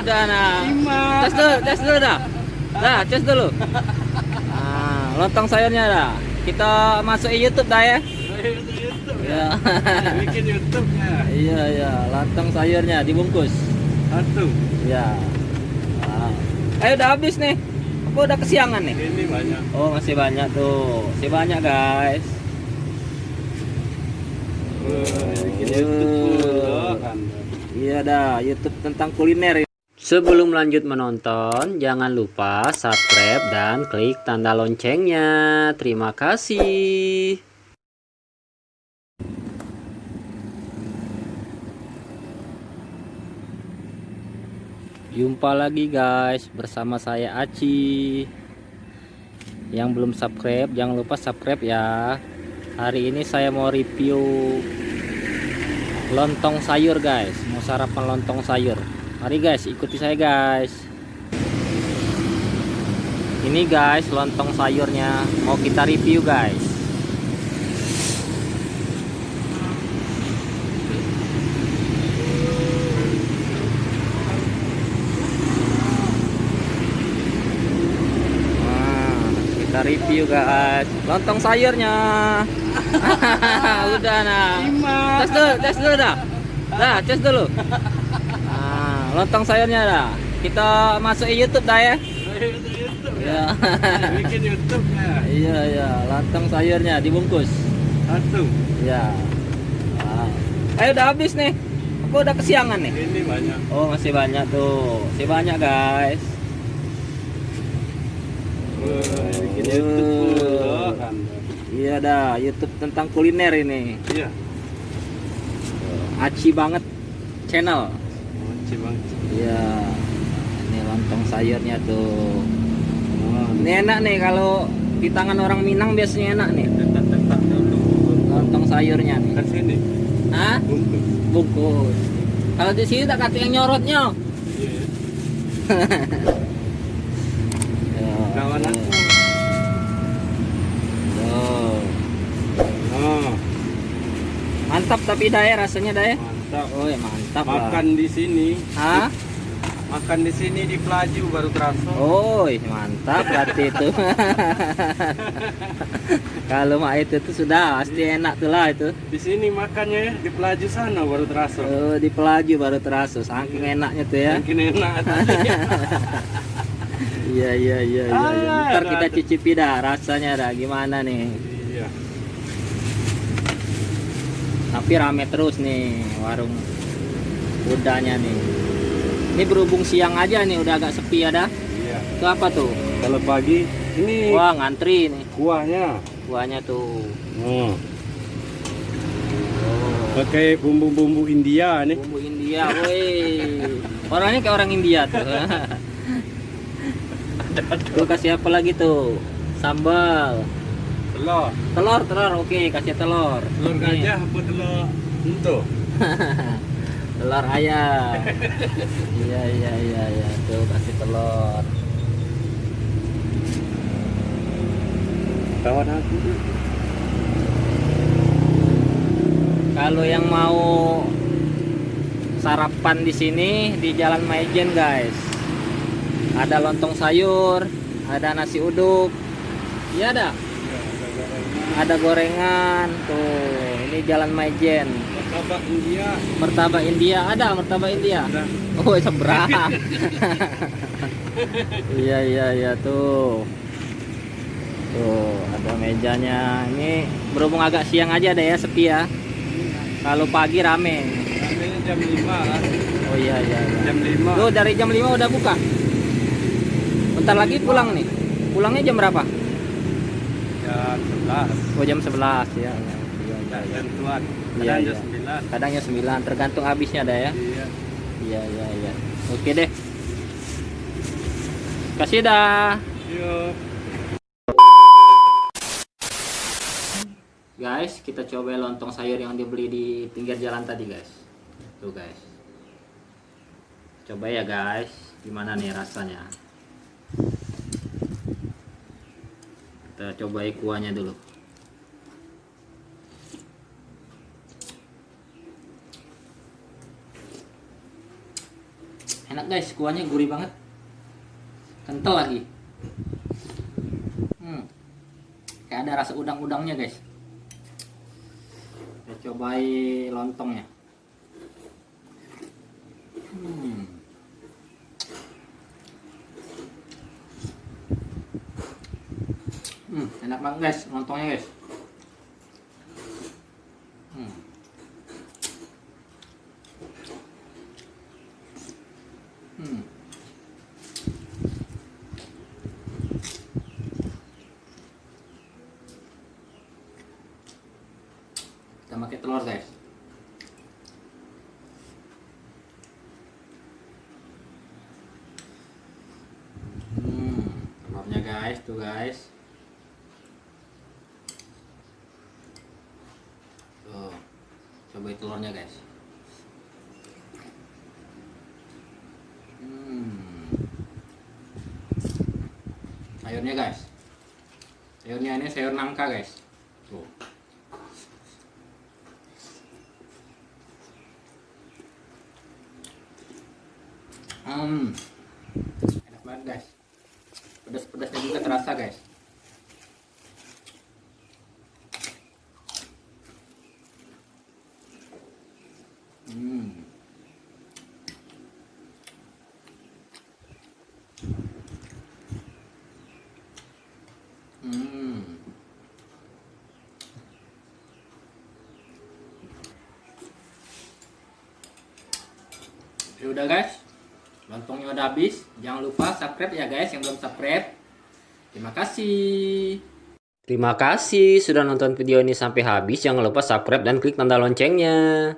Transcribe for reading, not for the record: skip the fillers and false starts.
udah nah. Tes dulu dah. Dah, tes dulu. Nah, lontong sayurnya dah. Kita masuk YouTube dah ya. YouTube Ya. Bikin YouTube-nya. Iya, iya, lontong sayurnya dibungkus. Satu. Ya. Nah. Udah habis nih. Apa udah kesiangan nih? Ini banyak. Oh, masih banyak tuh. Masih banyak, guys. Bikin YouTube dulu kan. Iya dah, YouTube tentang kuliner. Sebelum lanjut menonton, jangan lupa subscribe dan klik tanda loncengnya. Terima kasih. Jumpa lagi guys bersama saya Aci. Yang belum subscribe jangan lupa subscribe ya. Hari ini saya mau review lontong sayur guys. Mau sarapan lontong sayur. Mari guys ikuti saya guys. Ini guys lontong sayurnya mau kita review guys. Kita review guys lontong sayurnya. Udah nah. Tes dulu dah. Dah, tes dulu. Nah, lontong sayurnya dah. Kita masuk YouTube dah ya. YouTube Ya. Bikin YouTube-nya. Iya, iya, lontong sayurnya dibungkus. Satu. Ya. Nah. Udah habis nih. Apa udah kesiangan nih? Ini banyak. Oh, masih banyak tuh. Masih banyak guys. Bikin YouTube dulu kan. Iya dah, YouTube tentang kuliner ini. Iya. Aci banget channel. Cibang. Iya. Ini lontong sayurnya tuh. Oh, Ini enak nih kalau di tangan orang Minang biasanya enak nih. tetak-tetak dulu. Lontong sayurnya nih. Ke sini. Hah? Bungkus. Bungkus. Kalau di sini tak kata yang nyorotnya. Iya. Ya, Kawan tuh. aku. Tuh. Oh, Mantap tapi dah ya rasanya dah ya. mantap. Oh ya mantap lah. Makan di sini. Hah? Makan di sini di Pelaju baru terasa. Oh, mantap berarti itu. Kalau mak itu tuh sudah pasti enak tuh lah itu. Di sini makannya di Pelaju sana baru terasa. Oh, di Pelaju baru terasa, saking enaknya tuh ya. Mungkin enak. Iya, iya, iya, iya. Ntar kita aduh. cicipi dah rasanya dah gimana nih. Iya. Tapi rame terus nih warung udahnya nih. Ini berhubung siang aja nih udah agak sepi ada. Iya. Itu apa tuh? Kalau pagi ini Wah, ngantri nih. kuahnya. Kuahnya tuh. Oh. Pakai bumbu-bumbu India nih. Bumbu India, woi. Orangnya kayak orang India tuh. Tuh kasih apa lagi tuh? Sambal. Telur. Telur, oke, kasih telur. Telur Nih. gajah apa telur untuk? Telur ayam. Iya, iya, iya, iya. Tuh kasih telur. Kawan aku tuh. Kalau yang mau sarapan di sini di Jalan Maijen, guys. Ada lontong sayur, ada nasi uduk. Iya ada. Ada gorengan. Tuh, ini Jalan Maijen. Martabak India. Martabak India ada, martabak India. Ada. Oh, seberang. Iya, iya, iya tuh. Tuh, ada mejanya. Ini berhubung agak siang aja deh ya, sepi ya. Kalau pagi rame. Ramenya jam 5 lah. Oh iya, iya, iya. Jam 5. Tuh, dari jam 5 udah buka. Bentar lagi pulang nih. Pulangnya jam berapa? Jam 11. Oh, jam 11 ya. Iya, iya, iya. Jam tuan. Iya, Kadang iya. jam 9. Kadang jam 9, tergantung habisnya ada ya. Iya. Iya, iya, iya. Oke deh. Kasih dah. Yuk. Guys, kita coba lontong sayur yang dibeli di pinggir jalan tadi, guys. Tuh, guys. Coba ya, guys. Gimana nih rasanya? Kita cobai kuahnya dulu. Enak guys, kuahnya gurih banget, kental lagi. Kayak ada rasa udang-udangnya guys. Kita cobain lontongnya. Enak banget guys, lontongnya guys. Kita pakai telur guys. Telurnya guys, tuh guys. Tuh, cobain telurnya guys. Sayurnya guys. Sayurnya ini sayur nangka guys. Tuh. Enak banget guys. Pedas-pedasnya juga terasa guys. Ya udah guys, lontongnya udah habis. Jangan lupa subscribe ya guys yang belum subscribe. Terima kasih. Terima kasih sudah nonton video ini sampai habis. Jangan lupa subscribe dan klik tanda loncengnya.